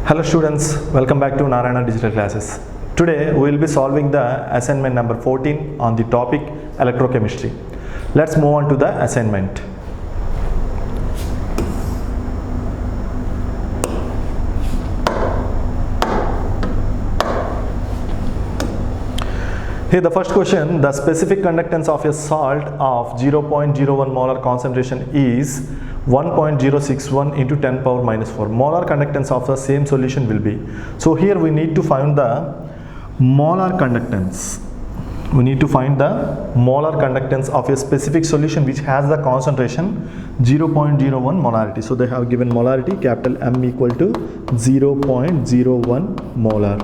Hello students, welcome back to Narayana Digital Classes. Today we will be solving the assignment number 14 on the topic electrochemistry. Let's move on to the assignment. Here the first question, the specific conductance of a salt of 0.01 molar concentration is 1.061 into 10 power minus 4. Molar conductance of the same solution will be. So here we need to find the molar conductance. We need to find the molar conductance of a specific solution which has the concentration 0.01 molarity. So they have given molarity capital M equal to 0.01 molar.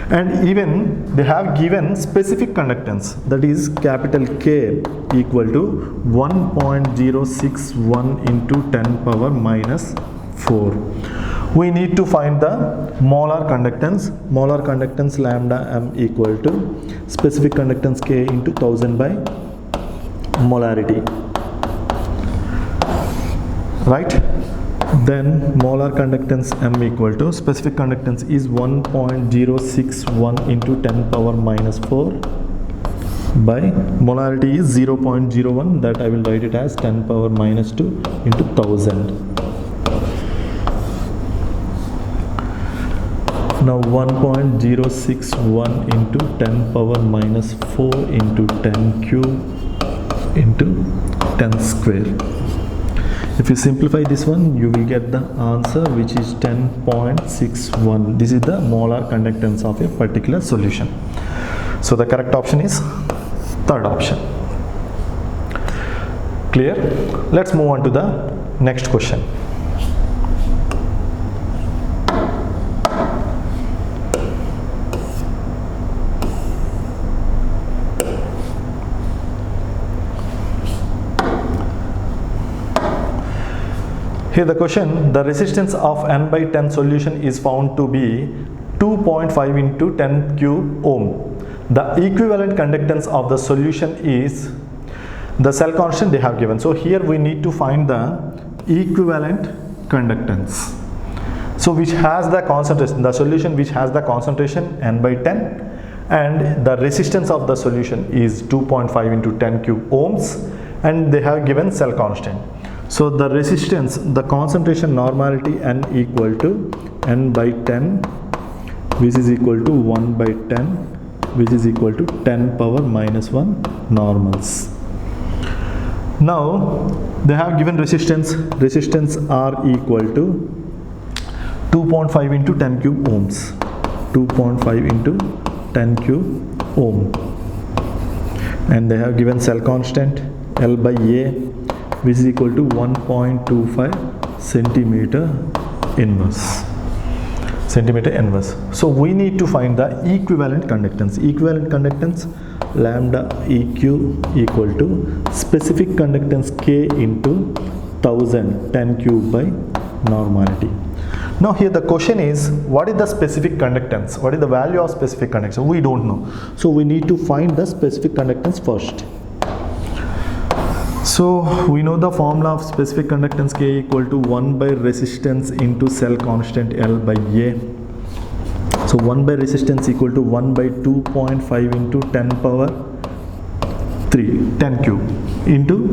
And even they have given specific conductance, that is capital K equal to 1.061 into 10 power minus 4. We need to find the molar conductance. Molar conductance lambda M equal to specific conductance K into 1000 by molarity. Right? Then molar conductance M equal to specific conductance is 1.061 into 10 power minus 4 by molarity is 0.01, that I will write it as 10 power minus 2 into 1000. Now 1.061 into 10 power minus 4 into 10 cube into 10 square. If you simplify this one, you will get the answer which is 10.61. This is the molar conductance of a particular solution. So the correct option is third option. Clear? Let's move on to the next question. Here the question, the resistance of n by 10 solution is found to be 2.5 into 10 cube ohm. The equivalent conductance of the solution is the cell constant they have given. So here we need to find the equivalent conductance. So which has the concentration, the solution which has the concentration n by 10 and the resistance of the solution is 2.5 into 10 cube ohms and they have given cell constant. So the resistance, the concentration normality n equal to n by 10 which is equal to 1 by 10 which is equal to 10 power minus 1 normals. Now they have given resistance R equal to 2.5 into 10 cube ohms, 2.5 into 10 cube ohm, and they have given cell constant L by A which is equal to 1.25 centimeter inverse. So we need to find the equivalent conductance. Equivalent conductance lambda EQ equal to specific conductance K into 1000 10 cube by normality. Now here the question is, what is the specific conductance? What is the value of specific conductance? We don't know. So we need to find the specific conductance first. So we know the formula of specific conductance K equal to 1 by resistance into cell constant L by A. So 1 by resistance equal to 1 by 2.5 into 10 power 3, 10 cube into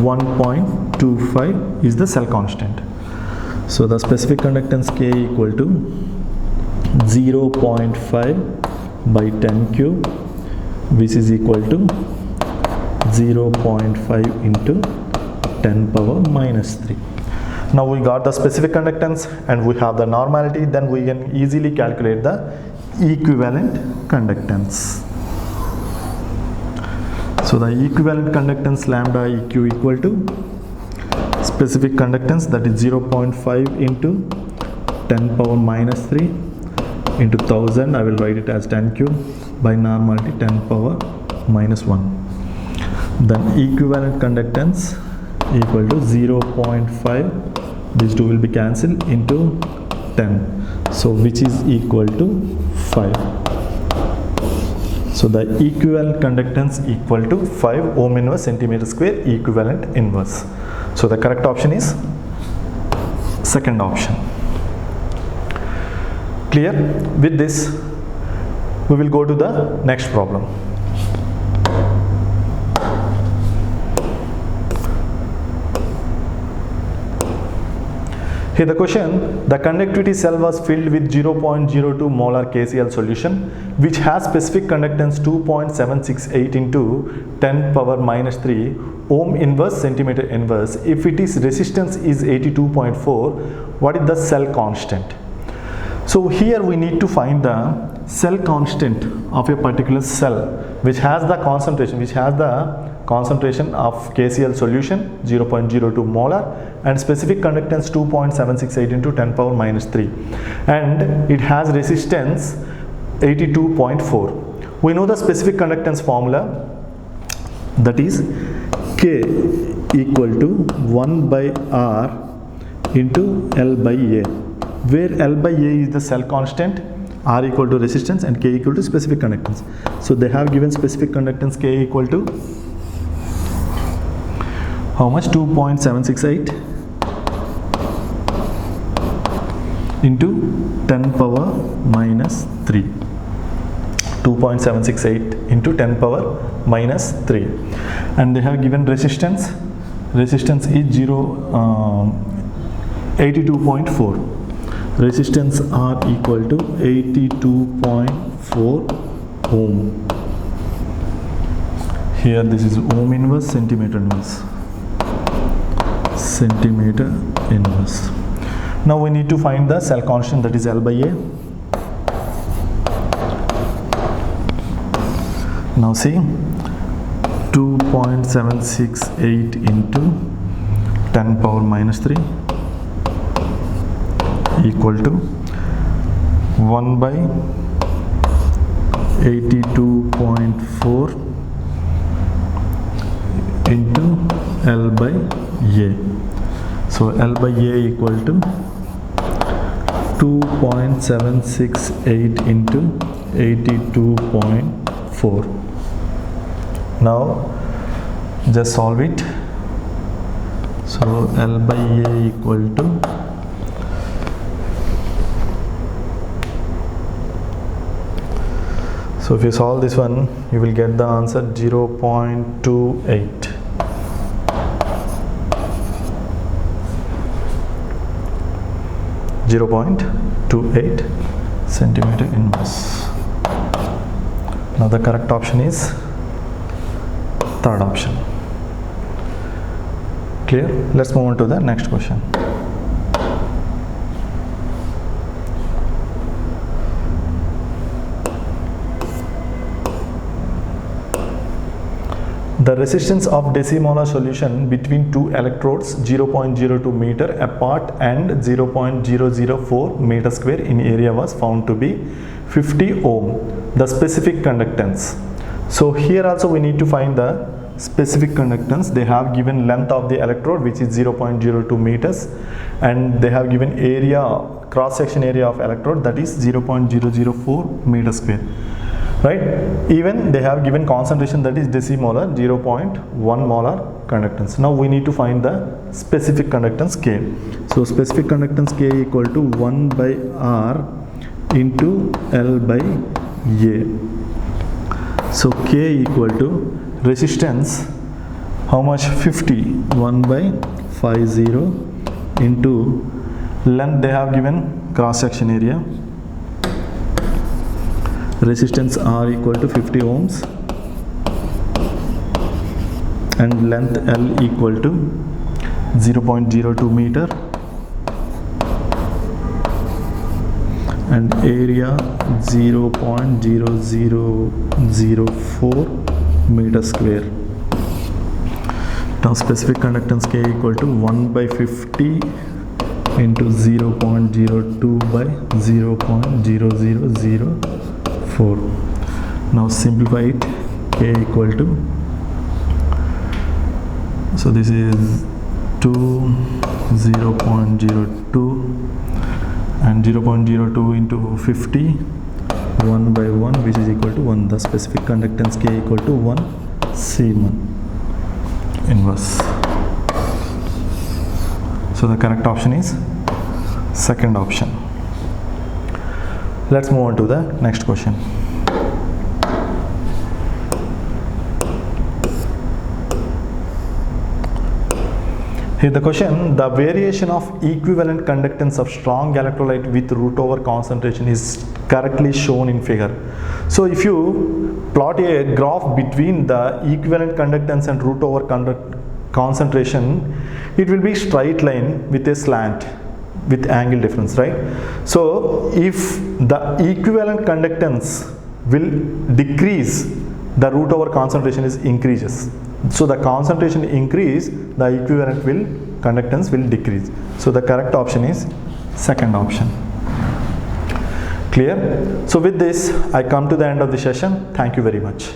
1.25 is the cell constant. So the specific conductance K equal to 0.5 by 10 cube which is equal to 0.5 into 10 power minus 3. Now we got the specific conductance and we have the normality, then we can easily calculate the equivalent conductance. So the equivalent conductance lambda EQ equal to specific conductance, that is 0.5 into 10 power minus 3 into 1000, I will write it as 10 cube by normality 10 power minus 1. Then equivalent conductance equal to 0.5, these two will be cancelled, into 10, so which is equal to 5. So the equivalent conductance equal to 5 ohm inverse centimeter square equivalent inverse. So the correct option is second option. Clear? With this, we will go to the next problem. Here the question, the conductivity cell was filled with 0.02 molar KCl solution which has specific conductance 2.768 into 10 power minus 3 ohm inverse centimeter inverse. If its resistance is 82.4, what is the cell constant? So here we need to find the cell constant of a particular cell which has the concentration of KCl solution 0.02 molar and specific conductance 2.768 into 10 power minus 3 and it has resistance 82.4. We know the specific conductance formula, that is K equal to 1 by R into L by A, where L by A is the cell constant, R equal to resistance and K equal to specific conductance. So they have given specific conductance K equal to how much? 2.768 into 10 power minus 3. 2.768 into 10 power minus 3. And they have given resistance is 82.4. Resistance R equal to 82.4 ohm. Here this is ohm inverse, centimeter inverse. Centimeter inverse. Now we need to find the cell constant, that is L by A. Now see, 2.768 into 10 power minus 3 equal to 1 by 82.4 into L by A. So L by A equal to 2.768 into 82.4. Now just solve it. So L by A equal to so if you solve this one, you will get the answer 0.28. 0.28 centimeter inverse. Now the correct option is third option. Clear? Let's move on to the next question. The resistance of decimolar solution between two electrodes 0.02 meter apart and 0.004 meter square in area was found to be 50 ohm. The specific conductance. So here also we need to find the specific conductance. They have given length of the electrode which is 0.02 meters and they have given area, cross section area of electrode, that is 0.004 meter square. Right? Even they have given concentration, that is decimolar, 0.1 molar conductance. Now we need to find the specific conductance K. So specific conductance K equal to 1 by R into L by A. So K equal to resistance, how much? 50, 1 by 50 into length, they have given cross section area. Resistance R equal to 50 ohms and length L equal to 0.02 meter and area 0.0004 meter square. Now specific conductance K equal to 1 by 50 into 0.02 by 0.0004. Now simplify it. K equal to, so this is 2, 0.02 and 0.02 into 50, 1 by 1 which is equal to 1. The specific conductance K equal to 1 Siemens inverse. So the correct option is second option. Let's move on to the next question. Here the question, the variation of equivalent conductance of strong electrolyte with root over concentration is correctly shown in figure. So if you plot a graph between the equivalent conductance and root over concentration, it will be straight line with a slant with angle difference, right? So if the equivalent conductance will decrease, the root over concentration is increases. So the concentration increase, the equivalent conductance will decrease. So the correct option is second option. Clear? So with this, I come to the end of the session. Thank you very much.